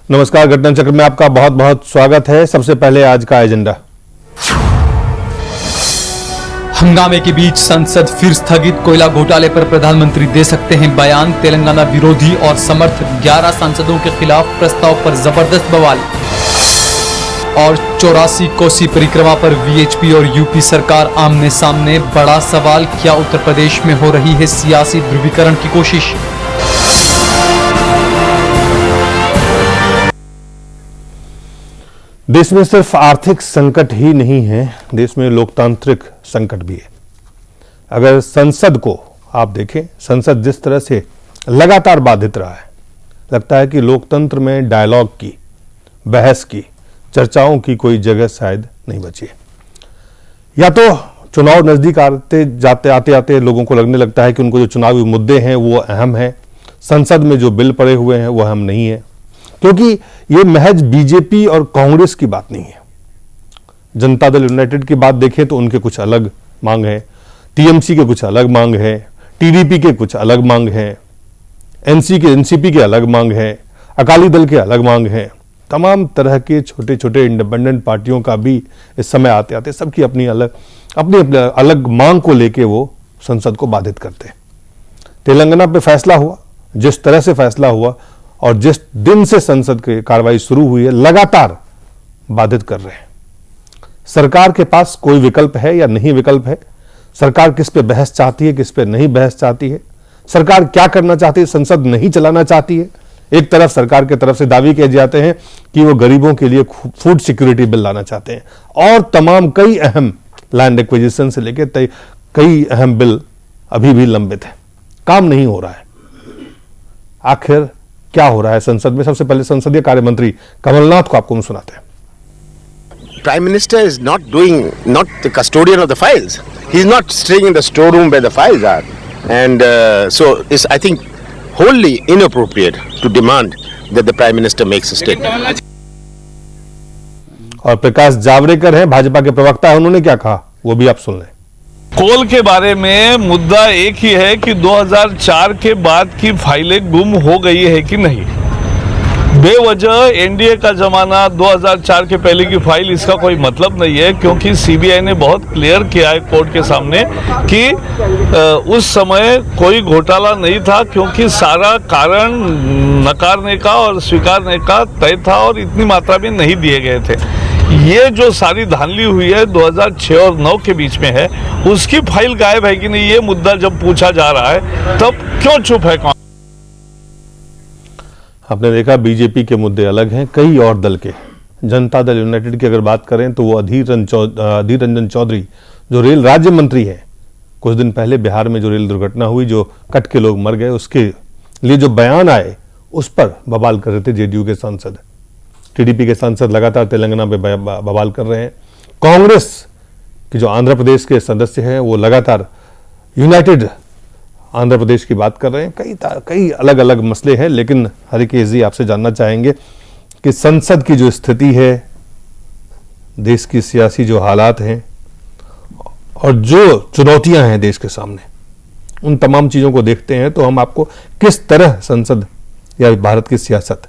नमस्कार, घटना चक्र में आपका बहुत बहुत स्वागत है। सबसे पहले आज का एजेंडा। हंगामे के बीच संसद फिर स्थगित। कोयला घोटाले पर प्रधानमंत्री दे सकते हैं बयान। तेलंगाना विरोधी और समर्थक 11 सांसदों के खिलाफ प्रस्ताव पर जबरदस्त बवाल। और 84 कोसी परिक्रमा पर वीएचपी और यूपी सरकार आमने सामने। बड़ा सवाल, क्या उत्तर प्रदेश में हो रही है सियासी ध्रुवीकरण की कोशिश? देश में सिर्फ आर्थिक संकट ही नहीं है, देश में लोकतांत्रिक संकट भी है। अगर संसद को आप देखें, संसद जिस तरह से लगातार बाधित रहा है, लगता है कि लोकतंत्र में डायलॉग की, बहस की, चर्चाओं की कोई जगह शायद नहीं बची है। या तो चुनाव नजदीक आते आते लोगों को लगने लगता है कि उनको जो चुनावी मुद्दे हैं वो अहम है, संसद में जो बिल पड़े हुए हैं वो अहम नहीं है, क्योंकि ये महज बीजेपी और कांग्रेस की बात नहीं है। जनता दल यूनाइटेड की बात देखें तो उनके कुछ अलग मांग है, टीएमसी के कुछ अलग मांग है, टीडीपी के कुछ अलग मांग है, एनसीपी के अलग मांग है, अकाली दल के अलग मांग है। तमाम तरह के छोटे छोटे इंडिपेंडेंट पार्टियों का भी इस समय आते आते सबकी अपनी अलग मांग को लेके वो संसद को बाधित करते हैं। तेलंगाना पे फैसला हुआ, जिस तरह से फैसला हुआ और जिस दिन से संसद की कार्रवाई शुरू हुई है, लगातार बाधित कर रहे हैं। सरकार के पास कोई विकल्प है या नहीं विकल्प है? सरकार किस पे बहस चाहती है, किस पे नहीं बहस चाहती है? सरकार क्या करना चाहती है, संसद नहीं चलाना चाहती है? एक तरफ सरकार की तरफ से दावे किए जाते हैं कि वो गरीबों के लिए फूड सिक्योरिटी बिल लाना चाहते हैं और तमाम कई अहम लैंड एक्विजिशन से लेकर कई अहम बिल अभी भी लंबित है, काम नहीं हो रहा है। आखिर क्या हो रहा है संसद में? सबसे पहले संसदीय कार्य मंत्री कमलनाथ को आपको हम सुनाते हैं। Prime Minister is not the custodian of the files. He is not staying in the storeroom where the files are, and so it's, I think, wholly inappropriate to demand that the Prime Minister makes a statement. और प्रकाश जावड़ेकर हैं, भाजपा के प्रवक्ता है, उन्होंने क्या कहा वो भी आप सुन लें। कोल के बारे में मुद्दा एक ही है कि 2004 के बाद की फाइलें गुम हो गई है कि नहीं। बेवजह एनडीए का जमाना, 2004 के पहले की फाइल, इसका कोई मतलब नहीं है, क्योंकि सीबीआई ने बहुत क्लियर किया है कोर्ट के सामने कि उस समय कोई घोटाला नहीं था, क्योंकि सारा कारण नकारने का और स्वीकारने का तय था और इतनी मात्रा में नहीं दिए गए थे। ये जो सारी धांधली हुई है 2006 और 2009 के बीच में है, उसकी फाइल गायब है कि नहीं, ये मुद्दा जब पूछा जा रहा है तब क्यों चुप है? आपने देखा बीजेपी के मुद्दे अलग हैं, कई और दल के। जनता दल यूनाइटेड की अगर बात करें तो वो अधीर रंजन चौधरी जो रेल राज्य मंत्री हैं, कुछ दिन पहले बिहार में जो रेल दुर्घटना हुई, जो कट के लोग मर गए, उसके लिए जो बयान आए उस पर बवाल कर रहे थे जेडीयू के सांसद। टीडीपी के सांसद लगातार तेलंगाना पे बवाल कर रहे हैं। कांग्रेस के जो आंध्र प्रदेश के सदस्य हैं वो लगातार यूनाइटेड आंध्र प्रदेश की बात कर रहे हैं। कई अलग अलग मसले हैं, लेकिन हरिकेश जी आपसे जानना चाहेंगे कि संसद की जो स्थिति है, देश की सियासी जो हालात हैं और जो चुनौतियां हैं देश के सामने, उन तमाम चीजों को देखते हैं तो हम आपको किस तरह संसद या भारत की सियासत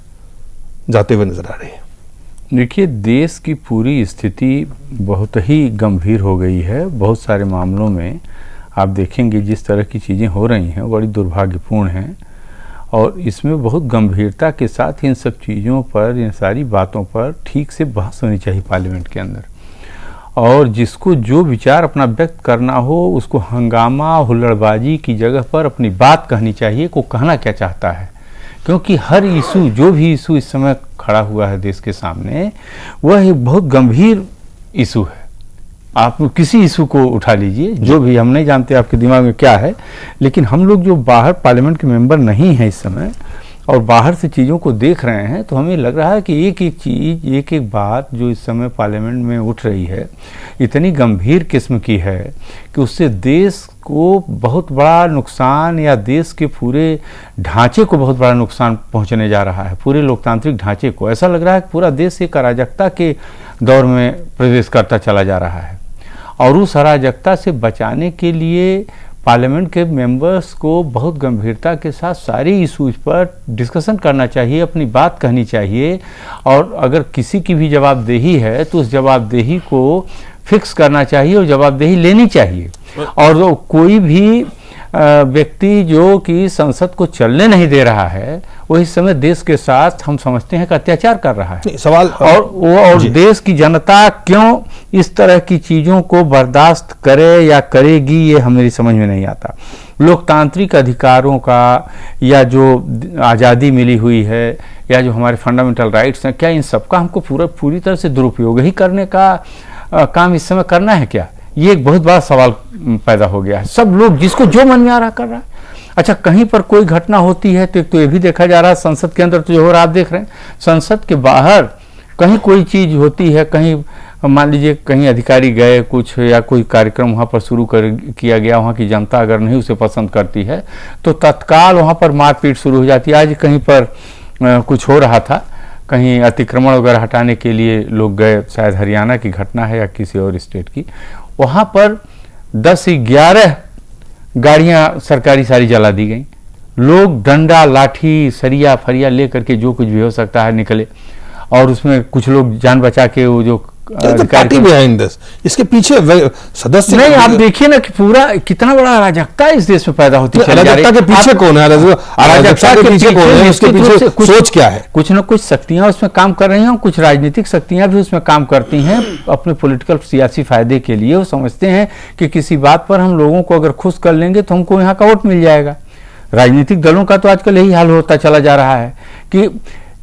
जाते हुए नजर आ रही है? देखिए, देश की पूरी स्थिति बहुत ही गंभीर हो गई है। बहुत सारे मामलों में आप देखेंगे जिस तरह की चीज़ें हो रही हैं बड़ी दुर्भाग्यपूर्ण हैं, और इसमें बहुत गंभीरता के साथ इन सब चीज़ों पर, इन सारी बातों पर ठीक से बहस होनी चाहिए पार्लियामेंट के अंदर। और जिसको जो विचार अपना व्यक्त करना हो उसको हंगामा हुल्लड़बाजी की जगह पर अपनी बात कहनी चाहिए, को कहना क्या चाहता है। क्योंकि हर इशू, जो भी इशू इस समय खड़ा हुआ है देश के सामने, वह एक बहुत गंभीर इशू है। आप किसी इशू को उठा लीजिए, जो भी, हम नहीं जानते आपके दिमाग में क्या है, लेकिन हम लोग जो बाहर पार्लियामेंट के मेंबर नहीं हैं इस समय और बाहर से चीज़ों को देख रहे हैं, तो हमें लग रहा है कि एक एक चीज़, एक एक बात जो इस समय पार्लियामेंट में उठ रही है इतनी गंभीर किस्म की है कि उससे देश को बहुत बड़ा नुकसान, या देश के पूरे ढांचे को बहुत बड़ा नुकसान पहुंचने जा रहा है, पूरे लोकतांत्रिक ढांचे को। ऐसा लग रहा है कि पूरा देश एक अराजकता के दौर में प्रवेश करता चला जा रहा है, और उस अराजकता से बचाने के लिए पार्लियामेंट के मेंबर्स को बहुत गंभीरता के साथ सारी इशूज पर डिस्कशन करना चाहिए, अपनी बात कहनी चाहिए, और अगर किसी की भी जवाबदेही है तो उस जवाबदेही को फिक्स करना चाहिए और जवाबदेही लेनी चाहिए। और कोई भी व्यक्ति जो कि संसद को चलने नहीं दे रहा है वो इस समय देश के साथ हम समझते हैं कि अत्याचार कर रहा है। सवाल और देश की जनता क्यों इस तरह की चीजों को बर्दाश्त करे या करेगी, ये मेरी समझ में नहीं आता। लोकतांत्रिक अधिकारों का या जो आज़ादी मिली हुई है या जो हमारे फंडामेंटल राइट्स हैं, क्या इन सबका हमको पूरी तरह से दुरुपयोग ही करने का काम इस समय करना है क्या? ये एक बहुत बड़ा सवाल पैदा हो गया है। सब लोग जिसको जो मन में आ रहा कर रहा है। अच्छा, कहीं पर कोई घटना होती है तो ये भी देखा जा रहा है, संसद के अंदर तो जो हो रहा है आप देख रहे हैं, संसद के बाहर कहीं कोई चीज होती है, कहीं मान लीजिए कहीं अधिकारी गए कुछ या कोई कार्यक्रम वहाँ पर शुरू किया गया, वहाँ की जनता अगर नहीं उसे पसंद करती है तो तत्काल वहाँ पर मारपीट शुरू हो जाती है। आज कहीं पर कुछ हो रहा था, कहीं अतिक्रमण वगैरह हटाने के लिए लोग गए, शायद हरियाणा की घटना है या किसी और स्टेट की, वहाँ पर 10-11 गाड़ियाँ सरकारी सारी जला दी गई। लोग डंडा लाठी सरिया फरिया लेकर के जो कुछ भी हो सकता है निकले, और उसमें कुछ लोग जान बचा के वो जो पार्टी बिहाइंड दिस, इसके पीछे सदस्य नहीं, आप देखिए ना कि पूरा कितना बड़ा अराजकता इस देश में पैदा होती है। अराजकता के पीछे कौन है? अराजकता के पीछे कौन है? उसके पीछे सोच क्या है? कुछ न कुछ शक्तियां उसमें काम कर रही हैं, कुछ राजनीतिक शक्तियां भी उसमें काम करती हैं अपने पॉलिटिकल सियासी फायदे के लिए। वो समझते हैं कि किसी बात पर हम लोगों को अगर खुश कर लेंगे तो हमको यहाँ का वोट मिल जाएगा। राजनीतिक दलों का तो आजकल यही हाल होता चला जा रहा है कि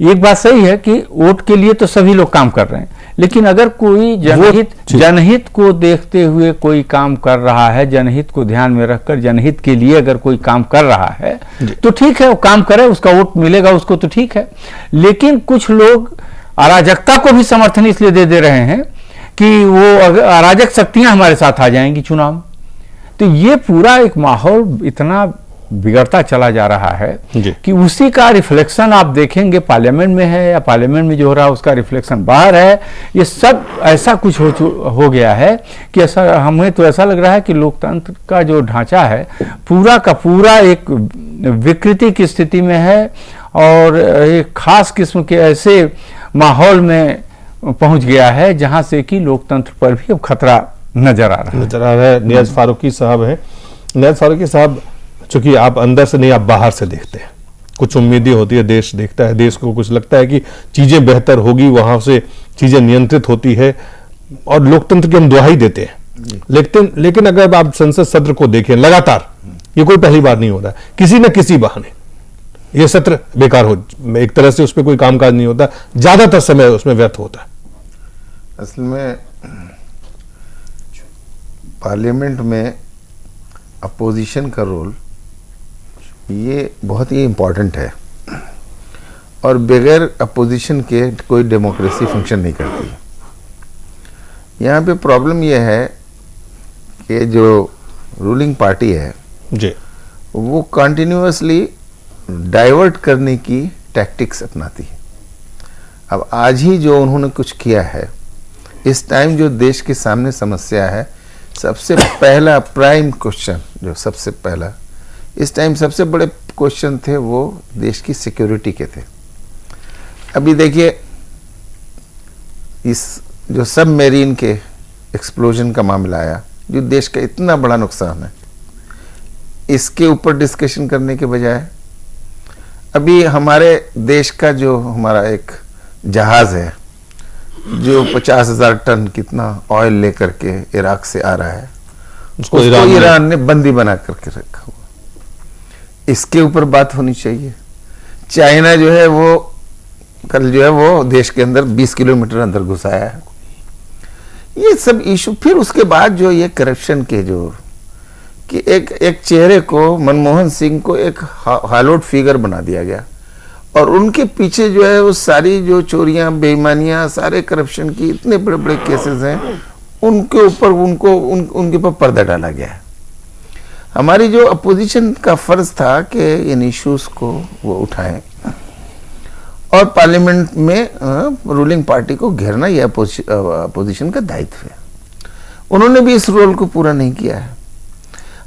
एक बात सही है कि वोट के लिए तो सभी लोग काम कर रहे हैं, लेकिन अगर कोई जनहित को देखते हुए कोई काम कर रहा है, जनहित को ध्यान में रखकर जनहित के लिए अगर कोई काम कर रहा है तो ठीक है, वो काम करे, उसका वोट मिलेगा उसको तो ठीक है। लेकिन कुछ लोग अराजकता को भी समर्थन इसलिए दे रहे हैं कि वो अराजक शक्तियां हमारे साथ आ जाएंगी चुनाव में। तो ये पूरा एक माहौल इतना बिगड़ता चला जा रहा है कि उसी का रिफ्लेक्शन आप देखेंगे पार्लियामेंट में है, या पार्लियामेंट में जो हो रहा है उसका रिफ्लेक्शन बाहर है। ये सब ऐसा कुछ हो गया है कि ऐसा हमें तो ऐसा लग रहा है कि लोकतंत्र का जो ढांचा है पूरा का पूरा एक विकृति की स्थिति में है, और एक खास किस्म के ऐसे माहौल में पहुंच गया है जहां से कि लोकतंत्र पर भी अब खतरा नजर आ रहा है। नियाज फारूकी साहब है। नियाज फारूकी साहब, चूंकि आप अंदर से नहीं, आप बाहर से देखते हैं, कुछ उम्मीदें होती है, देश देखता है, देश को कुछ लगता है कि चीजें बेहतर होगी, वहां से चीजें नियंत्रित होती है, और लोकतंत्र की हम दुहाई देते हैं। लेकिन अगर आप संसद सत्र को देखें लगातार, ये कोई पहली बार नहीं हो रहा है, किसी न किसी बहाने ये सत्र बेकार हो, एक तरह से उसमें कोई कामकाज नहीं होता, ज्यादातर समय उसमें व्यर्थ होता है। असल में पार्लियामेंट में अपोजिशन का रोल ये बहुत ही इम्पोर्टेंट है, और बगैर अपोजिशन के कोई डेमोक्रेसी फंक्शन नहीं करती। यहाँ पे प्रॉब्लम ये है कि जो रूलिंग पार्टी है जी, वो कंटिन्यूअसली डाइवर्ट करने की टैक्टिक्स अपनाती है। अब आज ही जो उन्होंने कुछ किया है, इस टाइम जो देश के सामने समस्या है, सबसे पहला प्राइम क्वेश्चन जो सबसे पहला इस टाइम सबसे बड़े क्वेश्चन थे वो देश की सिक्योरिटी के थे। अभी देखिए, इस जो सबमरीन के एक्सप्लोजन का मामला आया, जो देश का इतना बड़ा नुकसान है, इसके ऊपर डिस्कशन करने के बजाय अभी हमारे देश का जो हमारा एक जहाज है जो 50,000 टन कितना ऑयल लेकर के इराक से आ रहा है, उसको ईरान ने बंदी बना करके रखा हुआ, इसके ऊपर बात होनी चाहिए। चाइना जो है वो कल जो है वो देश के अंदर 20 किलोमीटर अंदर घुसाया है। ये सब इशू, फिर उसके बाद जो ये करप्शन के जो कि एक चेहरे को, मनमोहन सिंह को एक हालोड फिगर बना दिया गया, और उनके पीछे जो है वो सारी जो चोरियां बेईमानियां सारे करप्शन की इतने बड़े बड़े केसेस हैं, उनके ऊपर उनके ऊपर पर्दा डाला गया है। हमारी जो अपोजिशन का फर्ज था कि इन इश्यूज को वो उठाएं और पार्लियामेंट में रूलिंग पार्टी को घेरना, यह अपोजिशन का दायित्व है। उन्होंने भी इस रोल को पूरा नहीं किया है।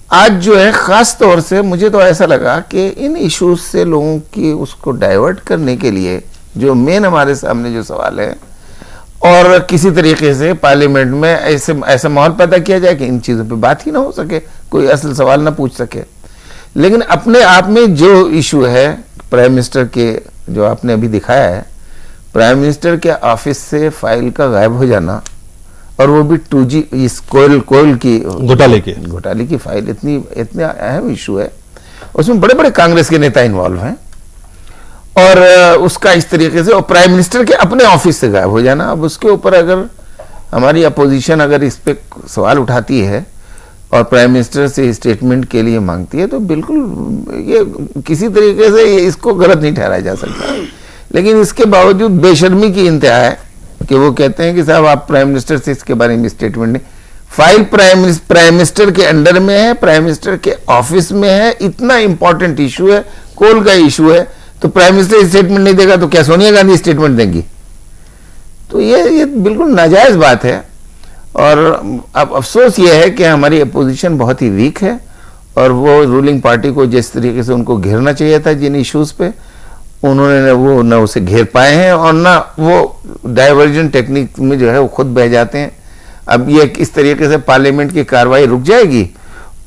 आज जो है खास तौर से मुझे तो ऐसा लगा कि इन इश्यूज से लोगों की उसको डाइवर्ट करने के लिए जो मेन हमारे सामने जो सवाल है, और किसी तरीके से पार्लियामेंट में ऐसा माहौल पैदा किया जाए कि इन चीज़ों पे बात ही ना हो सके, कोई असल सवाल ना पूछ सके। लेकिन अपने आप में जो इशू है प्राइम मिनिस्टर के, जो आपने अभी दिखाया है, प्राइम मिनिस्टर के ऑफिस से फाइल का गायब हो जाना, और वो भी 2G इस कोयल की घोटाले की फाइल, इतना अहम इशू है, उसमें बड़े बड़े कांग्रेस के नेता इन्वॉल्व हैं, और उसका इस तरीके से, और प्राइम मिनिस्टर के अपने ऑफिस से गायब हो जाना। अब उसके ऊपर अगर हमारी अपोजिशन अगर इस पे सवाल उठाती है और प्राइम मिनिस्टर से स्टेटमेंट के लिए मांगती है, तो बिल्कुल ये किसी तरीके से इसको गलत नहीं ठहराया जा सकता। लेकिन इसके बावजूद बेशर्मी की इंतहा है कि वो कहते हैं कि साहब आप प्राइम मिनिस्टर से इसके बारे में स्टेटमेंट नहीं, फाइल प्राइम मिनिस्टर के अंडर में है, प्राइम मिनिस्टर के ऑफिस में है, इतना इंपॉर्टेंट इशू है, कोल का इशू है, तो प्राइम मिनिस्टर स्टेटमेंट नहीं देगा तो क्या सोनिया गांधी स्टेटमेंट देंगी? तो ये बिल्कुल नाजायज बात है। और अब अफसोस ये है कि हमारी अपोजिशन बहुत ही वीक है, और वो रूलिंग पार्टी को जिस तरीके से उनको घेरना चाहिए था जिन इश्यूज पे, उन्होंने वो न उसे घेर पाए हैं, और ना वो डाइवर्जन टेक्निक में जो है वो खुद बह जाते हैं। अब ये इस तरीके से पार्लियामेंट की कार्रवाई रुक जाएगी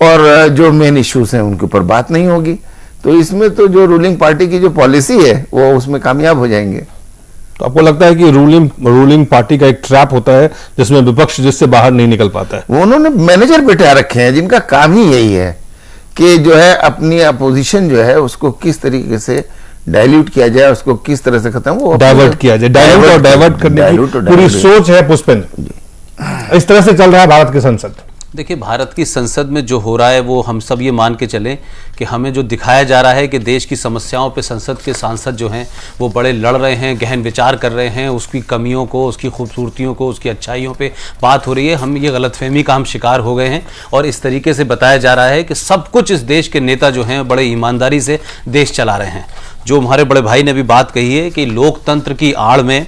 और जो मेन इश्यूज हैं उनके ऊपर बात नहीं होगी, तो इसमें तो जो रूलिंग पार्टी की जो पॉलिसी है वो उसमें कामयाब हो जाएंगे। तो आपको लगता है कि रूलिंग पार्टी का एक ट्रैप होता है जिसमें विपक्ष जिससे बाहर नहीं निकल पाता है? वो उन्होंने मैनेजर बिठा रखे हैं जिनका काम ही यही है कि जो है अपनी अपोजिशन जो है उसको किस तरीके से डाइल्यूट किया जाए, उसको किस तरह से खत्म, वो डाइवर्ट किया जाए, डाइवर्ट करने की पूरी सोच है पुष्पेंद्र। इस तरह से चल रहा है भारत की संसद। देखिए, भारत की संसद में जो हो रहा है वो हम सब ये मान के चलें कि हमें जो दिखाया जा रहा है कि देश की समस्याओं पे संसद के सांसद जो हैं वो बड़े लड़ रहे हैं, गहन विचार कर रहे हैं, उसकी कमियों को, उसकी खूबसूरतियों को, उसकी अच्छाइयों पे बात हो रही है। हम ये गलतफहमी का हम शिकार हो गए हैं, और इस तरीके से बताया जा रहा है कि सब कुछ इस देश के नेता जो हैं बड़े ईमानदारी से देश चला रहे हैं। जो हमारे बड़े भाई ने भी बात कही है कि लोकतंत्र की आड़ में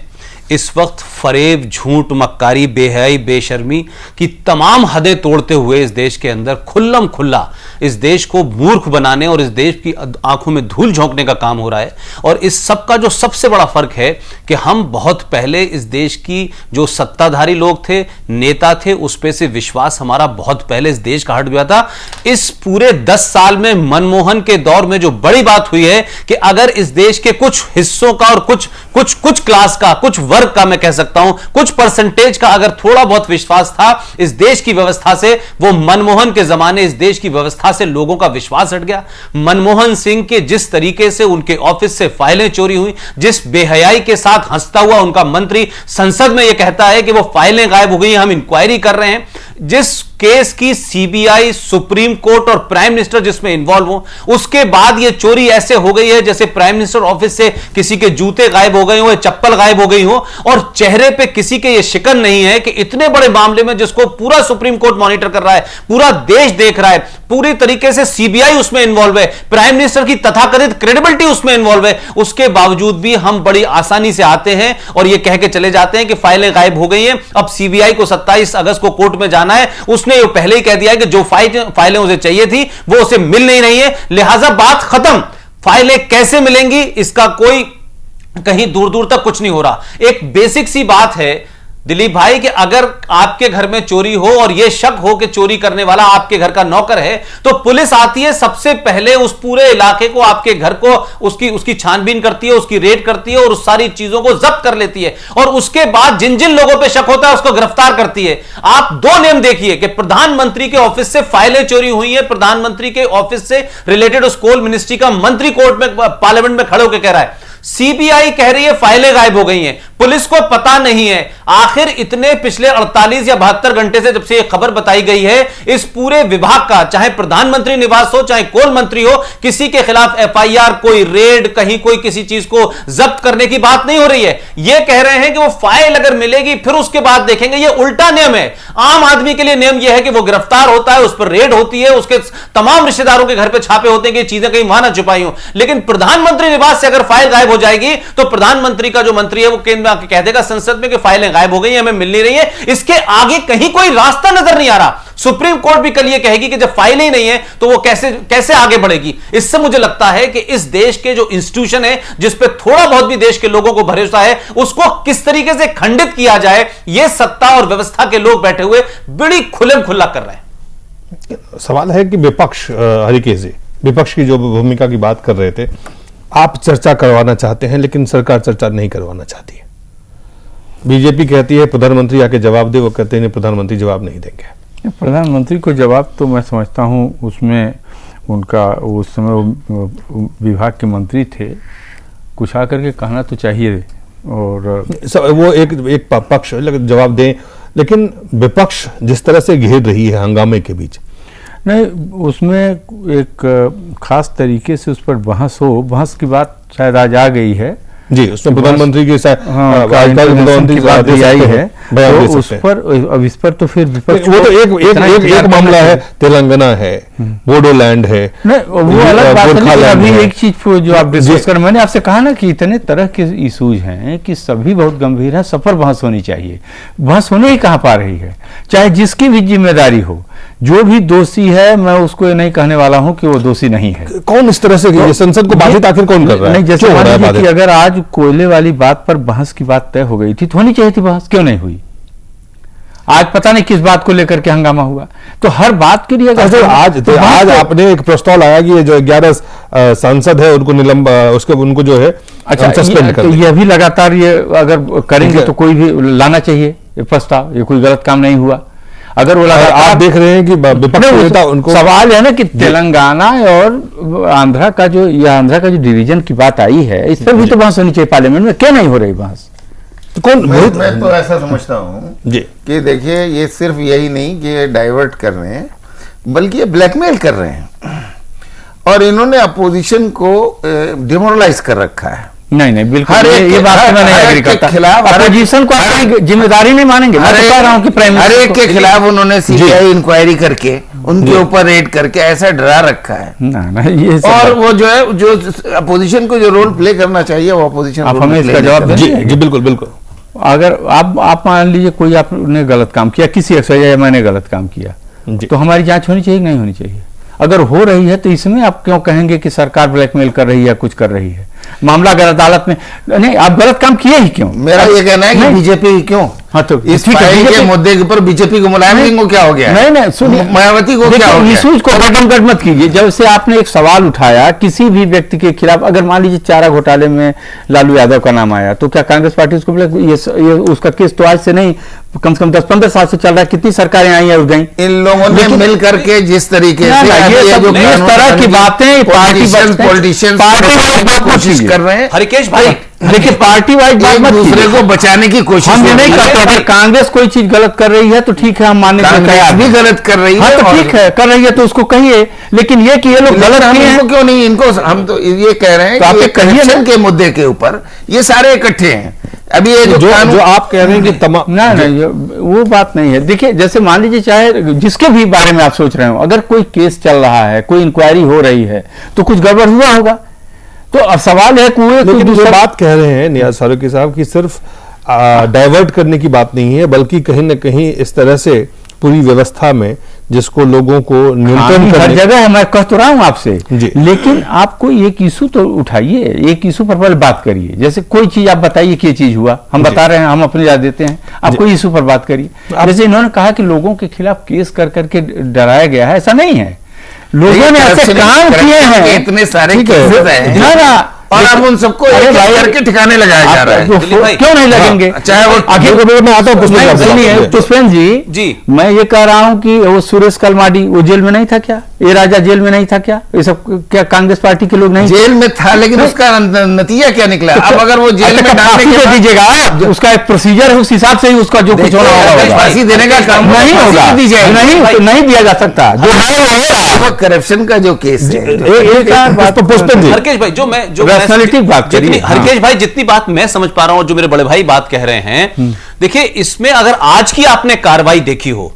इस वक्त फरेब, झूठ, मक्कारी, बेहयाई, बेशर्मी की तमाम हदें तोड़ते हुए इस देश के अंदर खुल्लम खुल्ला इस देश को मूर्ख बनाने और इस देश की आंखों में धूल झोंकने का काम हो रहा है। और इस सब का जो सबसे बड़ा फर्क है कि हम बहुत पहले इस देश की जो सत्ताधारी लोग थे, नेता थे, उस पे से विश्वास हमारा बहुत पहले इस देश का हट गया था। इस पूरे 10 साल में मनमोहन के दौर में जो बड़ी बात हुई है कि अगर इस देश के कुछ हिस्सों का और कुछ क्लास का, कुछ वर्ग का, मैं कह सकता हूं कुछ परसेंटेज का अगर थोड़ा बहुत विश्वास था इस देश की व्यवस्था से, वो मनमोहन के जमाने इस देश की व्यवस्था से लोगों का विश्वास हट गया। मनमोहन सिंह के जिस तरीके से उनके ऑफिस से फाइलें चोरी हुई, जिस बेहयाई के साथ हंसता हुआ उनका मंत्री संसद में यह कहता है कि वो फाइलें गायब हो गई, हम इंक्वायरी कर रहे हैं, जिस केस की सीबीआई, सुप्रीम कोर्ट और प्राइम मिनिस्टर जिसमें इन्वॉल्व हो, उसके बाद यह चोरी ऐसे हो गई है जैसे प्राइम मिनिस्टर ऑफिस से किसी के जूते गायब हो गए हो, चप्पल गायब हो गई हो, और चेहरे पे किसी के यह शिकन नहीं है कि इतने बड़े मामले में जिसको पूरा सुप्रीम कोर्ट मॉनिटर कर रहा है, पूरा देश देख रहा है, पूरी तरीके से सीबीआई उसमें इन्वॉल्व है, प्राइम मिनिस्टर की तथाकथित क्रेडिबिलिटी उसमें इन्वॉल्व है, उसके बावजूद भी हम बड़ी आसानी से आते हैं और यह कह के चले जाते हैं कि फाइलें गायब हो गई हैं, अब सीबीआई को 27 अगस्त को कोर्ट में जाना है। उसने पहले ही कह दिया है कि जो फाइलें उसे चाहिए थी वो उसे मिल नहीं रही है, लिहाजा बात खत्म। फाइलें कैसे मिलेंगी इसका कोई कहीं दूर दूर तक कुछ नहीं हो रहा। एक बेसिक सी बात है दिलीप भाई कि अगर आपके घर में चोरी हो और यह शक हो कि चोरी करने वाला आपके घर का नौकर है, तो पुलिस आती है, सबसे पहले उस पूरे इलाके को, आपके घर को, उसकी छानबीन करती है, उसकी रेड करती है और उस सारी चीजों को जब्त कर लेती है, और उसके बाद जिन जिन लोगों पे शक होता है उसको गिरफ्तार करती है। आप 2 नियम देखिए कि प्रधानमंत्री के ऑफिस से फाइलें चोरी हुई है, प्रधानमंत्री के ऑफिस से रिलेटेड उस कोल मिनिस्ट्री का मंत्री कोर्ट में, पार्लियामेंट में खड़े होकर कह रहा है, सीबीआई कह रही है फाइलें गायब हो गई हैं, पुलिस को पता नहीं है। आखिर इतने पिछले 48 या 72 घंटे से जब से यह खबर बताई गई है, इस पूरे विभाग का, चाहे प्रधानमंत्री निवास हो, चाहे कोल मंत्री हो, किसी के खिलाफ एफआईआर, कोई रेड, कहीं कोई किसी चीज को जब्त करने की बात नहीं हो रही है। यह कह रहे हैं कि वो फाइल अगर मिलेगी फिर उसके बाद देखेंगे। यह उल्टा नियम है। आम आदमी के लिए नियम यह है कि वो गिरफ्तार होता है, उस पर रेड होती है, उसके तमाम रिश्तेदारों के घर पर छापे होते हैं कि चीजें कहीं वहां ना छुपाई हो। लेकिन प्रधानमंत्री निवास से अगर फाइल गायब हो जाएगी तो प्रधानमंत्री का जो मंत्री है वो केंद्र में आके कह देगा संसद में कि फाइलें गायब हो गई हैं, हमें मिल नहीं रही है। इसके आगे कहीं कोई रास्ता नजर नहीं आ रहा। सुप्रीम कोर्ट भी कल ये कहेगी कि जब फाइल ही नहीं है तो वो कैसे आगे बढ़ेगी। इससे मुझे लगता है कि इस देश के जो इंस्टीट्यूशन है, जिस पे थोड़ा बहुत भी देश के लोगों को भरोसा है, उसको किस तरीके से खंडित किया जाए, ये सत्ता और व्यवस्था के लोग बैठे हुए बड़ी खुल्लम खुल्ला कर रहे हैं। सवाल है कि विपक्ष, हरिकेश जी, विपक्ष की जो भूमिका की बात कर रहे थे, आप चर्चा करवाना चाहते हैं लेकिन सरकार चर्चा नहीं करवाना चाहती है। बीजेपी कहती है प्रधानमंत्री आके जवाब दे, वो कहते हैं प्रधानमंत्री जवाब नहीं देंगे। प्रधानमंत्री को जवाब तो मैं समझता हूं उसमें उनका उस समय विभाग के मंत्री थे, कुछ आकर के कहना तो चाहिए। और वो एक पक्ष जवाब दें, लेकिन विपक्ष जिस तरह से घेर रही है हंगामे के बीच, नहीं, उसमें एक खास तरीके से उस पर बहस की बात शायद आज आ गई है जी, उसमें प्रधानमंत्री की प्रधानमंत्री आई है, तो उस पर, अब इस पर तो फिर विपक्ष, वो तो एक मामला है, तेलंगाना है, बोडोलैंड है, वो अलग बात है। अभी एक चीज जो आप डिस्कस कर, मैंने आपसे कहा ना कि इतने तरह के इशूज हैं कि सभी बहुत गंभीर है, सब पर बहस होनी चाहिए। बहस होने ही कहाँ पा रही है, चाहे जिसकी भी जिम्मेदारी हो, जो भी दोषी है, मैं उसको ये नहीं कहने वाला हूं कि वो दोषी नहीं है। कौन इस तरह से ये संसद को बाधित आखिर कौन कर रहा है? नहीं, जैसे मान लीजिए कि अगर आज कोयले वाली बात पर बहस की बात तय हो गई थी तो होनी चाहिए थी बहस, क्यों नहीं हुई? आज पता नहीं किस बात को लेकर के हंगामा हुआ। तो हर बात के लिए आज आपने एक प्रस्ताव लाया कि ये जो 11 सांसद है उनको उनको जो है सस्पेंड कर, ये भी लगातार ये अगर करेंगे तो कोई भी लाना चाहिए प्रस्ताव, ये कोई गलत काम नहीं हुआ। अगर वो आप देख रहे हैं कि विपक्ष नेता उनको, सवाल है ना कि तेलंगाना और आंध्रा का जो डिवीजन की बात आई है, इस पर भी तो बहस होनी चाहिए पार्लियामेंट में, क्यों नहीं हो रही बहस? तो कौन, मैं तो ऐसा समझता हूँ कि देखिए, ये सिर्फ यही नहीं कि ये डाइवर्ट कर रहे हैं, बल्कि ये ब्लैकमेल कर रहे हैं और इन्होंने अपोजिशन को डिमोरलाइज कर रखा है। नहीं बिल्कुल, ये बात मैं नहीं एग्री करता। अपोजिशन को अपनी जिम्मेदारी नहीं मानेंगे। मैं तो कह रहा हूं कि प्राइम मिनिस्टर हर एक के खिलाफ उन्होंने सीबीआई इंक्वायरी करके उनके ऊपर रेड करके ऐसा डरा रखा है ना, ये और वो जो है, जो अपोजिशन को जो रोल प्ले करना चाहिए वो अपोजिशन, आप हमें इसका जवाब जी बिल्कुल बिल्कुल। अगर आप मान लीजिए कोई आपने गलत काम किया, किसी या मैंने गलत काम किया, तो हमारी जांच होनी चाहिए, नहीं होनी चाहिए? अगर हो रही है तो इसमें आप क्यों कहेंगे कि सरकार ब्लैकमेल कर रही है, कुछ कर रही है? मामला अगर अदालत में नहीं, आप गलत काम किए ही क्यों? मेरा ये कहना है कि बीजेपी क्यों, हाँ, तो इस फाइल के मुद्दे के ऊपर बीजेपी को, मुलायम सिंह को क्या हो गया? नहीं सुनिए, मायावती को क्या हो गया? इशूज को गट मत कीजिए। जब से आपने एक सवाल उठाया किसी भी व्यक्ति के खिलाफ, अगर मान लीजिए चारा घोटाले में लालू यादव का नाम आया, तो क्या कांग्रेस पार्टी उसको ये उसका केस तो आज से नहीं, कम से कम 10-15 साल से चल रहा है। कितनी सरकारें आई है, उठ गई। इन लोगों ने मिल करके जिस तरीके से इस तरह की बातें पॉलिटिशियन कोशिश कर रहे हैं। हरिकेश भाई देखिए, पार्टी वाइज एक दूसरे को बचाने की कोशिश हम ये नहीं करते। अगर कांग्रेस कोई चीज गलत कर रही है तो ठीक है, हम मानने के तैयार भी गलत कर रही है, तो ठीक है, कर रही है तो उसको कहिए, लेकिन ये कि ये लोग गलत किए हैं क्यों नहीं, इनको हम तो ये कह रहे हैं कि करप्शन के मुद्दे के ऊपर ये सारे इकट्ठे हैं। अभी ये जो आप कह रहे हैं कि तमाम, नहीं वो बात नहीं है। देखिए, जैसे मान लीजिए चाहे जिसके भी बारे में आप सोच रहे हो, अगर कोई केस चल रहा है, कोई इंक्वायरी हो रही है, तो कुछ गड़बड़ हुआ होगा। तो अब सवाल है कि जो बात कह रहे हैं नियाज फारूकी साहब की सिर्फ डाइवर्ट करने की बात नहीं है, बल्कि कहीं न कहीं इस तरह से पूरी व्यवस्था में जिसको लोगों को नियंत्रण हर जगह है, मैं कह तो रहा हूं आपसे, लेकिन आपको एक इशू तो उठाइए, एक इशू पर पहले बात करिए। जैसे कोई चीज आप बताइए कि ये चीज हुआ, हम बता रहे हैं, हम अपनी राय देते हैं, आप कोई इशू पर बात करिए। जैसे इन्होंने कहा कि लोगों के खिलाफ केस कर करके डराया गया है, ऐसा नहीं है। लोगों ने ऐसे काम किए हैं, इतने सारे केसेस हैं और अब उन सबको करके ठिकाने लगाया जा रहा है। क्यों नहीं लगेंगे? चाहे वो आखिर में आता हूँ पुष्पेंद्र जी, मैं ये कह रहा हूँ कि वो सुरेश कलमाडी वो जेल में नहीं था क्या? ये राजा जेल में नहीं था क्या? ये सब क्या कांग्रेस पार्टी के लोग नहीं? जेल में था, लेकिन उसका नतीजा क्या निकला? अब अगर वो जेल में फांसी दे दीजिएगा, उसका एक प्रोसीजर है, उस हिसाब से ही उसका जो कुछ होना होगा। फांसी देने का काम नहीं होगा, नहीं दिया जा सकता। जो है करप्शन का जो केस है, हरकेश भाई, जो बात करिए, हरकेश भाई, जितनी बात मैं समझ पा रहा हूं, जो मेरे बड़े भाई बात कह रहे हैं, देखिए, इसमें अगर आज की आपने कार्रवाई देखी हो,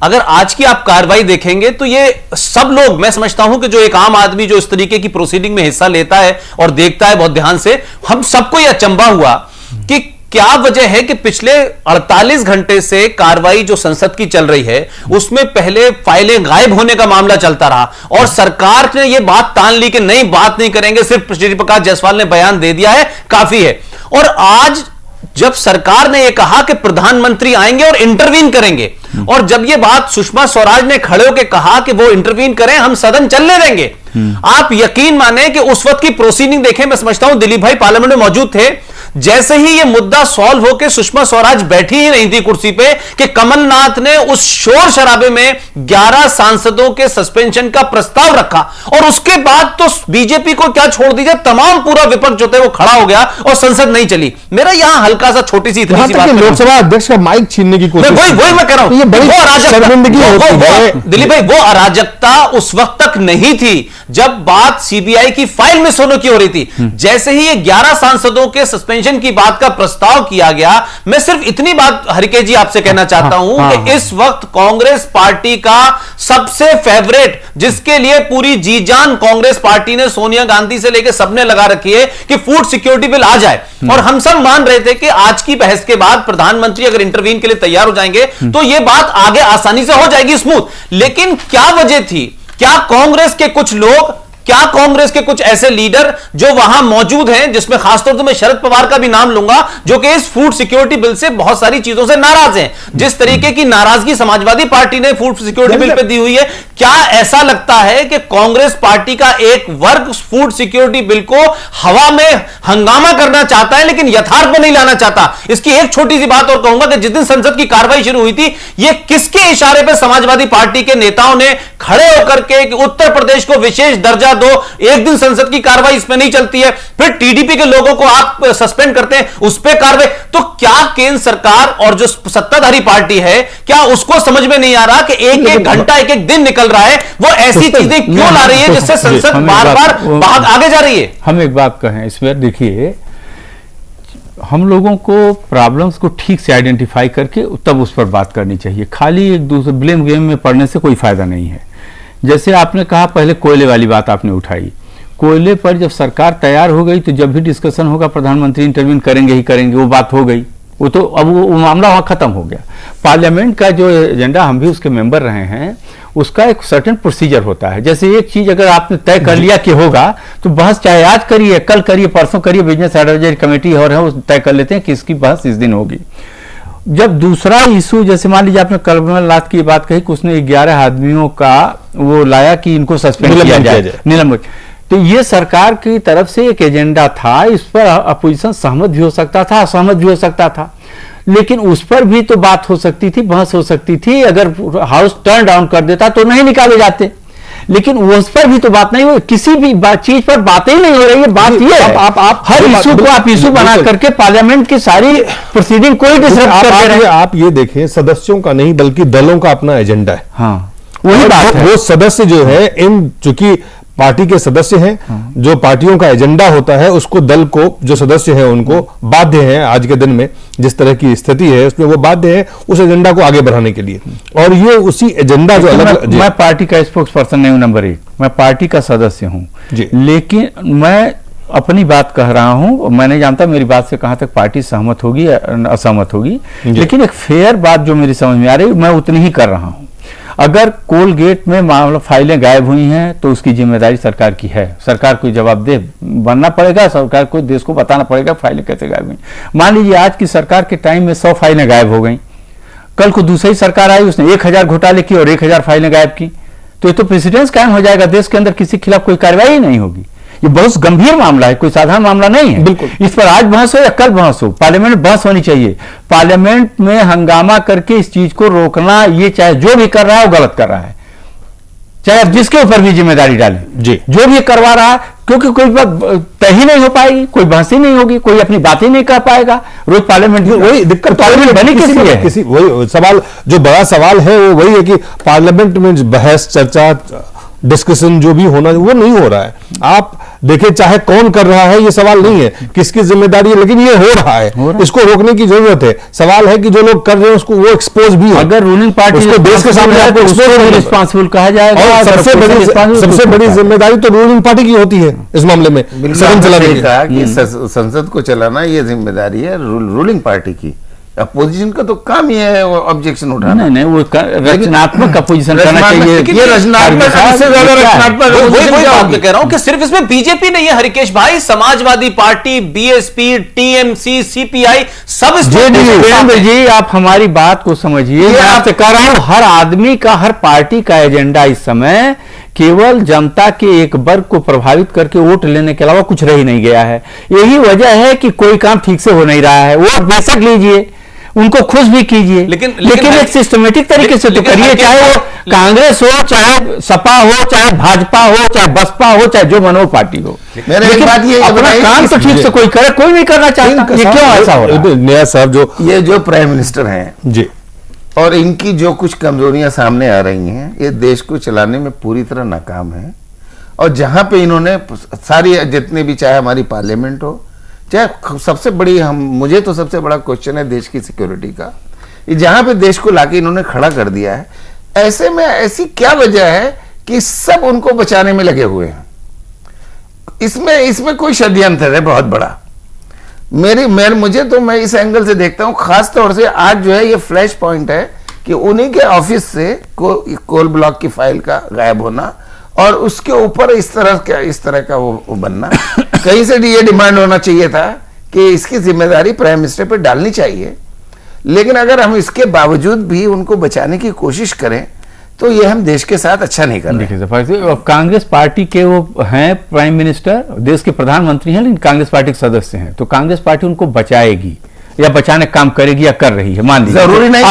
अगर आज की आप कार्रवाई देखेंगे तो ये सब लोग, मैं समझता हूं कि जो एक आम आदमी जो इस तरीके की प्रोसीडिंग में हिस्सा लेता है और देखता है बहुत ध्यान से, हम सबको यह अचंभा हुआ कि क्या वजह है कि पिछले 48 घंटे से कार्रवाई जो संसद की चल रही है उसमें पहले फाइलें गायब होने का मामला चलता रहा और सरकार ने यह बात तान ली कि नहीं, बात नहीं करेंगे, सिर्फ श्री प्रकाश जायसवाल ने बयान दे दिया है, काफी है। और आज जब सरकार ने यह कहा कि प्रधानमंत्री आएंगे और इंटरवीन करेंगे, और जब यह बात सुषमा स्वराज ने खड़े होकर कहा कि वो इंटरवीन करें, हम सदन चलने देंगे, आप यकीन माने कि उस वक्त की प्रोसीडिंग देखें, मैं समझता हूं दिलीप भाई पार्लियामेंट में मौजूद थे, जैसे ही यह मुद्दा सॉल्व होकर सुषमा स्वराज बैठी ही नहीं थी कुर्सी पे कि कमलनाथ ने उस शोर शराबे में 11 सांसदों के सस्पेंशन का प्रस्ताव रखा, और उसके बाद तो बीजेपी को क्या छोड़ दीजिए, तमाम पूरा विपक्ष जो थे वो खड़ा हो गया और संसद नहीं चली। मेरा यहां हल्का सा छोटी सी इतनी सी बात, लोकसभा अध्यक्ष का माइक छीनने की कोशिश, वही मैं कह रहा हूं, ये बड़ी शर्मिंदगी होती है दिलीप भाई। वो अराजकता उस वक्त तक नहीं थी जब बात सीबीआई की फाइल मिस होने की हो रही थी। जैसे ही ये 11 सांसदों के सस्पेंशन की बात का प्रस्ताव किया गया, मैं सिर्फ इतनी बात हरिकेश जी आपसे कहना चाहता हूं कि इस वक्त कांग्रेस पार्टी का सबसे फेवरेट, जिसके लिए पूरी जी जान कांग्रेस पार्टी ने सोनिया गांधी से लेकर सबने लगा रखी है कि फूड सिक्योरिटी बिल आ जाए, और हम सब मान रहे थे कि आज की बहस के बाद प्रधानमंत्री अगर इंटरवीन के लिए तैयार हो जाएंगे तो यह बात आगे आसानी से हो जाएगी स्मूथ। लेकिन क्या वजह थी, क्या कांग्रेस के कुछ लोग, क्या कांग्रेस के कुछ ऐसे लीडर जो वहां मौजूद हैं, जिसमें खासतौर से मैं शरद पवार का भी नाम लूंगा, जो कि इस फूड सिक्योरिटी बिल से बहुत सारी चीजों से नाराज हैं, जिस तरीके की नाराजगी समाजवादी पार्टी ने फूड सिक्योरिटी बिल पे दी हुई है, क्या ऐसा लगता है कि कांग्रेस पार्टी का एक वर्ग फूड सिक्योरिटी बिल को हवा में हंगामा करना चाहता है लेकिन यथार्थ में नहीं लाना चाहता? इसकी एक छोटी सी बात और कहूंगा कि जिस दिन संसद की कार्रवाई शुरू हुई थी, यह किसके इशारे पर समाजवादी पार्टी के नेताओं ने खड़े होकर के उत्तर प्रदेश को विशेष दर्जा दो, एक दिन संसद की कार्रवाई इसमें नहीं चलती है, फिर टीडीपी के लोगों को आप सस्पेंड करते हैं, उस पर कार्रवाई। तो क्या केंद्र सरकार और जो सत्ताधारी पार्टी है, क्या उसको समझ में नहीं आ रहा कि एक एक घंटा, एक एक दिन निकल रहा है, वो ऐसी चीजें क्यों ला रही है जिससे संसद बार बार आगे जा रही है? हम एक बात कहें इसमें, देखिए हम लोगों को प्रॉब्लम्स को ठीक से आइडेंटिफाई करके तब उस पर बात करनी चाहिए। खाली एक दूसरे ब्लेम गेम में पड़ने से कोई फायदा नहीं है। जैसे आपने कहा, पहले कोयले वाली बात आपने उठाई, कोयले पर जब सरकार तैयार हो गई तो जब भी डिस्कशन होगा प्रधानमंत्री इंटरवीन करेंगे ही करेंगे, वो बात हो गई, वो तो अब वो मामला वहां खत्म हो गया। पार्लियामेंट का जो एजेंडा, हम भी उसके मेंबर रहे हैं, उसका एक सर्टेन प्रोसीजर होता है। जैसे एक चीज अगर आपने तय कर लिया कि होगा तो बहस चाहे आज करिए, कल करिए, परसों करिए, बिजनेस एडवाइजरी कमेटी और है वो तय कर लेते हैं कि इसकी बहस इस दिन होगी। जब दूसरा इशू, जैसे मान लीजिए आपने कमलनाथ की बात कही कि उसने 11 आदमियों का वो लाया कि इनको सस्पेंड किया जाए, निलंबित, तो ये सरकार की तरफ से एक एजेंडा था, इस पर अपोजिशन सहमत भी हो सकता था, असहमत भी हो सकता था, लेकिन उस पर भी तो बात हो सकती थी, बहस हो सकती थी। अगर हाउस टर्न डाउन कर देता तो नहीं निकाले जाते, लेकिन उस पर भी तो बात नहीं हुई, किसी भी चीज पर बातें ही नहीं हो रही है। बात ये है आप हर इशू को आप इशू बना करके पार्लियामेंट की सारी प्रोसीडिंग कोई डिस्टर्ब कर रहे हैं। आप ये देखें, सदस्यों का नहीं बल्कि दलों का अपना एजेंडा है। हाँ, वही बात है। वो सदस्य जो है, इन चूंकि पार्टी के सदस्य हैं, जो पार्टियों का एजेंडा होता है उसको दल को, जो सदस्य हैं उनको बाध्य हैं, आज के दिन में जिस तरह की स्थिति है उसमें वो बाध्य है उस एजेंडा को आगे बढ़ाने के लिए। और ये उसी एजेंडा जो मैं पार्टी का स्पोक्स पर्सन नहीं हूं, नंबर 1 मैं पार्टी का सदस्य हूं, लेकिन मैं अपनी बात कह रहा हूं। मैं नहीं जानता मेरी बात से कहां तक पार्टी सहमत होगी या असहमत होगी, लेकिन एक फेयर बात जो मेरी समझ में आ रही मैं उतनी ही कर रहा हूं। अगर कोलगेट में मामला फाइलें गायब हुई हैं तो उसकी जिम्मेदारी सरकार की है, सरकार को जवाबदेह बनना पड़ेगा, सरकार को देश को बताना पड़ेगा फाइलें कैसे गायब हुई। मान लीजिए आज की सरकार के टाइम में 100 फाइलें गायब हो गई, कल को दूसरी सरकार आई उसने 1000 घोटाले की और 1000 फाइलें गायब की, तो ये तो प्रेसिडेंस कायम हो जाएगा, देश के अंदर किसी के खिलाफ कोई कार्रवाई नहीं होगी। ये बहुत गंभीर मामला है, कोई साधारण मामला नहीं है। बिल्कुल, इस पर आज बहस हो या कल बहस हो, पार्लियामेंट में बहस होनी चाहिए। पार्लियामेंट में हंगामा करके इस चीज को रोकना, ये चाहे जो भी कर रहा है वो गलत कर रहा है, चाहे आप जिसके ऊपर भी जिम्मेदारी डालें जी, जो भी करवा रहा है, क्योंकि कोई बात तय ही नहीं हो पाएगी, कोई बहस ही नहीं होगी, कोई अपनी बात ही नहीं कर पाएगा। रोज पार्लियामेंट में वही दिक्कत, पार्लियामेंट बनी किसी वही सवाल, जो बड़ा सवाल है वो वही है कि पार्लियामेंट में बहस, चर्चा, डिस्कशन जो भी होना वो नहीं हो रहा है। आप देखिए चाहे कौन कर रहा है ये सवाल नहीं है, किसकी जिम्मेदारी है, लेकिन ये हो रहा है, इसको रोकने की जरूरत है। सवाल है कि जो लोग कर रहे हैं उसको वो एक्सपोज भी हो। अगर रूलिंग पार्टी उसको देश के सामने रिस्पॉन्सिबल कहा जाएगा। और सबसे बड़ी जिम्मेदारी तो रूलिंग पार्टी की होती है इस मामले में, सदन चलाने की। कहा कि संसद को चलाना ये जिम्मेदारी है रूलिंग पार्टी की। अपोजिशन का तो काम ही है ऑब्जेक्शन उठाना। नहीं, वो रचनात्मक अपोजिशन करना चाहिए। ये रचनात्मक, सबसे ज्यादा रचनात्मक वही बात मैं कह रहा हूं कि सिर्फ इसमें बीजेपी नहीं है हरिकेश भाई, Samajwadi party, BSP, TMC, CPI, सब वीरेंद्र जी आप हमारी बात को समझिए। मैं आपसे कह रहा हूं हर आदमी का, हर पार्टी का एजेंडा इस समय केवल जनता के एक वर्ग को प्रभावित करके वोट लेने के अलावा कुछ रह ही नहीं गया है। यही वजह है कि कोई काम ठीक से हो नहीं रहा है। वोट बेशक लीजिए, उनको खुश भी कीजिए, लेकिन एक सिस्टमेटिक तरीके से तो करिए, चाहे वो कांग्रेस हो, चाहे सपा हो, चाहे भाजपा हो, चाहे बसपा हो, चाहे जो मनो पार्टी हो। लेकिन बात ये अपना काम तो ठीक से कोई करे, कोई नहीं करना चाहता। ये क्यों ऐसा हो रहा है? नया साहब जो प्राइम मिनिस्टर हैं जी, और इनकी जो कुछ कमजोरियां सामने आ रही हैं, ये देश को चलाने में पूरी तरह नाकाम है। और जहां पे इन्होंने सारी जितने भी, चाहे हमारी पार्लियामेंट हो, चाहे सबसे बड़ी, मुझे तो सबसे बड़ा क्वेश्चन है देश की सिक्योरिटी का, ये जहां पे देश को लाके इन्होंने खड़ा कर दिया है, ऐसे में ऐसी क्या वजह है कि सब उनको बचाने में लगे हुए हैं? इसमें कोई षड्यंत्र है बहुत बड़ा। मैं इस एंगल से देखता हूं, खास तौर से आज जो है ये फ्लैश पॉइंट है कि उन्हीं के ऑफिस से कोल ब्लॉक की फाइल का गायब होना और उसके ऊपर इस तरह का वो बनना। कहीं से ये डिमांड होना चाहिए था कि इसकी जिम्मेदारी प्राइम मिनिस्टर पर डालनी चाहिए, लेकिन अगर हम इसके बावजूद भी उनको बचाने की कोशिश करें तो ये हम देश के साथ अच्छा नहीं कर रहे। कांग्रेस पार्टी के वो हैं प्राइम मिनिस्टर, देश के प्रधानमंत्री हैं, लेकिन कांग्रेस पार्टी के सदस्य हैं, तो कांग्रेस पार्टी उनको बचाएगी या बचाने का काम करेगी या कर रही है, मान लीजिए। जरूरी नहीं,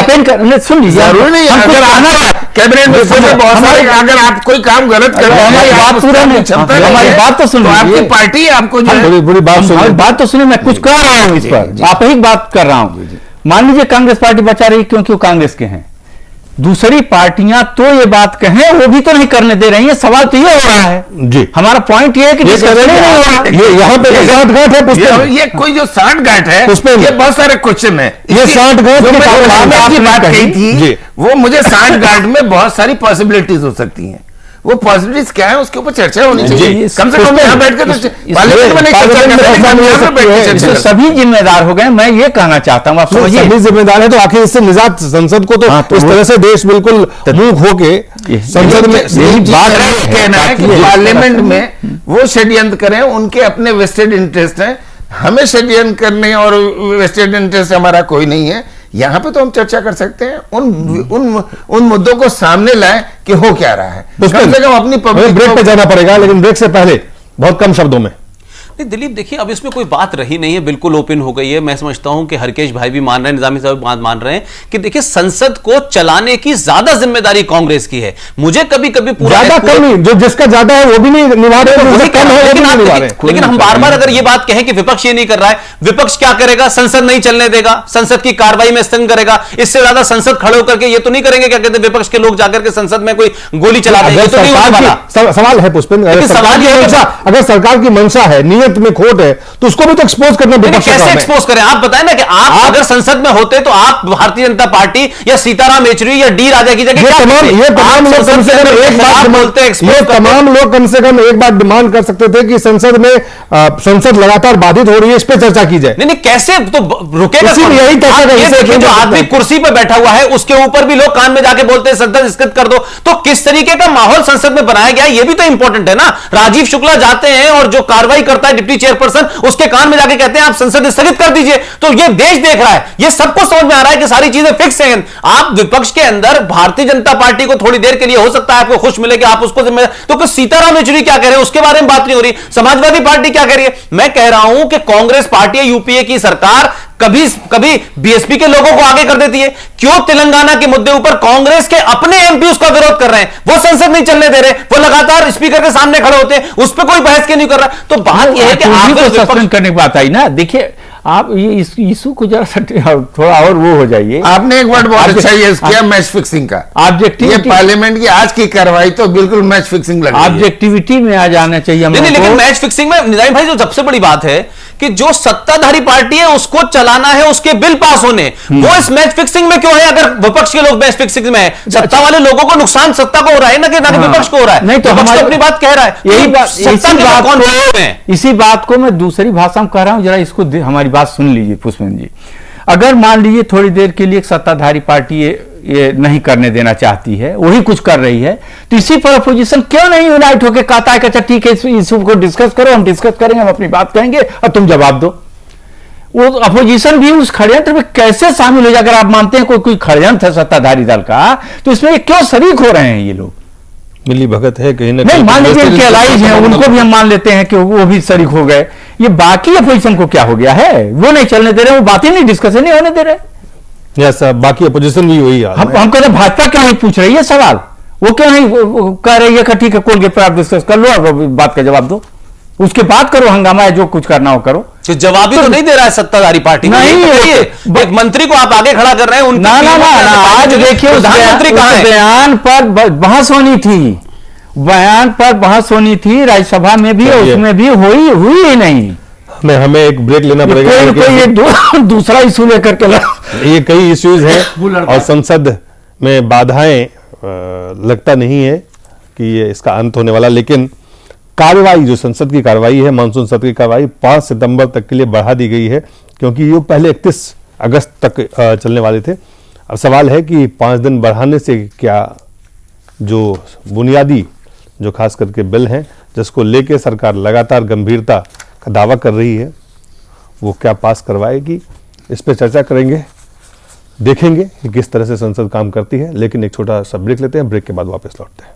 सुन लीजिए, जरूरी नहीं। अगर कैबिनेट में बहुत सारे, अगर आप कोई काम गलत कर रहे हैं, हमारी बात तो सुन, आपकी पार्टी आपको बड़ी बात तो सुनिए, मैं कुछ कह रहा हूँ इस पर, आप ही बात कर रहा हूँ। मान लीजिए कांग्रेस पार्टी बचा रही क्योंकि वो कांग्रेस के हैं, दूसरी पार्टियां तो ये बात कहें वो भी तो नहीं करने दे रही है। सवाल तो ये हो रहा है जी, हमारा पॉइंट ये है कि यहाँ पे सांठगांठ है, ये कोई जो सांठगांठ है, ये बहुत सारे क्वेश्चन है। ये सांठगांठ की बात कही थी, वो मुझे सांठगांठ में बहुत सारी पॉसिबिलिटीज हो सकती हैं। वो पॉसिबिलिटीज क्या है उसके ऊपर चर्चा होनी चाहिए, कम से कम यहाँ बैठकर तो सभी जिम्मेदार हो गए। मैं ये कहना चाहता हूँ, आप समझिए सभी जिम्मेदार है, तो आखिर इससे निजात संसद को तो इस तरह से देश बिल्कुल मुंह होके संसद में यही बात कहना है कि पार्लियामेंट में वो षड्यंत्र करें, उनके अपने वेस्टेड इंटरेस्ट हैं, हमें षड्यंत्र करने और वेस्टेड इंटरेस्ट हमारा कोई नहीं है। यहाँ पे तो हम चर्चा कर सकते हैं, उन मुद्दों को सामने लाएं कि हो क्या रहा है। कम से कम अपनी पब्लिक ब्रेक पे जाना पड़ेगा, लेकिन ब्रेक से पहले बहुत कम शब्दों में दिलीप देखिए, अब इसमें कोई बात रही नहीं है, बिल्कुल ओपन हो गई है। मैं समझता हूं कि हरकेश भाई भी मान रहे हैं, निजामी साहब भी मान रहे हैं कि देखिए संसद को चलाने की ज्यादा जिम्मेदारी कांग्रेस की है। मुझे कभी कभी ज्यादा कम नहीं, जो जिसका ज्यादा है वो भी नहीं निभा रहे, लेकिन हम बार बार अगर ये बात कहें कि विपक्ष ये नहीं कर रहा है, विपक्ष क्या करेगा? संसद नहीं चलने देगा, संसद की कार्रवाई में स्थगन करेगा। इससे ज्यादा संसद खड़े होकर के ये तो नहीं करेंगे, क्या कहते हैं विपक्ष के लोग जाकर के संसद में कोई गोली चला देंगे, तो नहीं होने वाला। सवाल है पुष्पेंद्र, अगर सरकार की मंशा है, नियत में खोट है, तो उसको भी तो एक्सपोज करना। कैसे एक्सपोज करें? आप बताएं ना कि आप अगर संसद में होते तो आप भारतीय जनता पार्टी या सीताराम येचुरी या डी राजा की जगह ये तमाम लोग कम से कम एक बात डिमांड कर सकते थे कि संसद में संसद लगातार बाधित हो रही है, इस पर चर्चा की जाए। नहीं कैसे तो रुकेगा? यही जो आदमी कुर्सी पर बैठा हुआ है उसके ऊपर भी लोग कान में जाके बोलते हैं संसद स्थगित कर दो, तो किस तरीके का माहौल संसद में बनाया गया ये भी तो इंपॉर्टेंट है ना। राजीव शुक्ला जाते हैं और जो कार्रवाई करता है डिप्टी चेयरपर्सन, उसके कान में जाके कहते हैं आप संसद स्थगित कर दीजिए। तो ये देश देख रहा है, ये सबको समझ में आ रहा है कि सारी चीजें फिक्स हैं। आप विपक्ष के अंदर भारतीय जनता पार्टी को थोड़ी देर के लिए हो सकता है आपको खुश मिले कि आप उसको जिम्मेदार, तो सीताराम येचुरी क्या कह रहे हैं उसके बारे में बात नहीं हो रही। समाजवादी पार्टी क्या कह रही है? मैं कह रहा हूं कि कांग्रेस पार्टी यूपीए की सरकार कभी कभी बीएसपी के लोगों को आगे कर देती है। क्यों तेलंगाना के मुद्दे ऊपर कांग्रेस के अपने एमपी उसका विरोध कर रहे हैं, वो संसद नहीं चलने दे रहे, वो लगातार स्पीकर के सामने खड़े होते हैं, उस पर कोई बहस क्यों नहीं कर रहा। तो बात यह है कि आप सस्पेंड करने की बात आई ना। देखिए आप ये इस इशू को जरा थोड़ा और वो हो जाइए। आपने एक वर्ड बहुत अच्छा यूज किया, मैच फिक्सिंग का। ऑब्जेक्टिव, ये पार्लियामेंट की आज की कार्रवाई तो बिल्कुल मैच फिक्सिंग लग रही है। ऑब्जेक्टिविटी में आ जाना चाहिए। नहीं, लेकिन मैच फिक्सिंग में निजाम भाई जो सबसे बड़ी बात है कि जो सत्ताधारी पार्टी है उसको चलाना है, उसके बिल पास होने, वो इस मैच फिक्सिंग में क्यों है? अगर विपक्ष के लोग मैच फिक्सिंग में है, सत्ता वाले लोगों को नुकसान सत्ता को हो रहा है ना कि विपक्ष को हो रहा है। नहीं तो विपक्ष अपनी बात कह रहा है, यही बात, इसी बात को मैं दूसरी भाषा में कह रहा हूं, जरा इसको हमारी बात सुन लीजिए पुष्पेंद्र जी। अगर मान लीजिए थोड़ी देर के लिए एक सत्ताधारी पार्टी ये नहीं करने देना चाहती है, वही कुछ कर रही है, तो इसी पर अपोजिशन क्यों नहीं यूनाइट होकर कहता है कि अच्छा ठीक है इस इशू को डिस्कस करो, हम डिस्कस करेंगे, हम अपनी बात कहेंगे और तुम जवाब दो। वो अपोजिशन भी उस षड्यंत्र में कैसे शामिल हो जाए? अगर आप मानते हैं कोई षड्यंत्र है सत्ताधारी दल का, तो इसमें क्यों शरीक हो रहे हैं ये लोग? मिली भगत है कहीं ना नहीं, मान लीजिए इनके अलाइज हैं, उनको भी हम मान लेते हैं कि वो भी शरीक हो गए। ये बाकी अपोजिशन को क्या हो गया है? वो नहीं चलने दे रहे, वो बातें नहीं, डिस्कशन नहीं होने दे रहे। बाकी अपोजिशन भी वही हम कहते हैं भाजपा क्यों नहीं पूछ रही है सवाल, वो क्यों नहीं कह रही है कि ठीक है कोलगेट पर आप डिस्कस कर लो और बात का जवाब दो, उसके बाद करो हंगामा, है जो कुछ करना हो करो। जवाब तो नहीं दे रहा है सत्ताधारी पार्टी नहीं। एक मंत्री को आप आगे खड़ा कर रहे हैं, ना आज देखिए प्रधानमंत्री बयान पर बहस होनी थी, बयान पर बहस होनी थी राज्यसभा में भी, उसमें भी हुई ही नहीं। हमें एक ब्रेक लेना पड़ेगा। कोई दूसरा इशू लेकर के ये कई इश्यूज हैं और संसद में बाधाएं लगता नहीं है कि ये इसका अंत होने वाला, लेकिन कार्रवाई जो संसद की कार्रवाई है, मानसून सत्र की कार्रवाई 5 सितंबर तक के लिए बढ़ा दी गई है, क्योंकि ये पहले 31 अगस्त तक चलने वाले थे। अब सवाल है कि 5 दिन बढ़ाने से क्या जो बुनियादी जो खास करके बिल हैं जिसको लेके सरकार लगातार गंभीरता का दावा कर रही है, वो क्या पास करवाएगी, इस पर चर्चा करेंगे, देखेंगे कि किस तरह से संसद काम करती है। लेकिन एक छोटा सा ब्रेक लेते हैं, ब्रेक के बाद वापस लौटते हैं।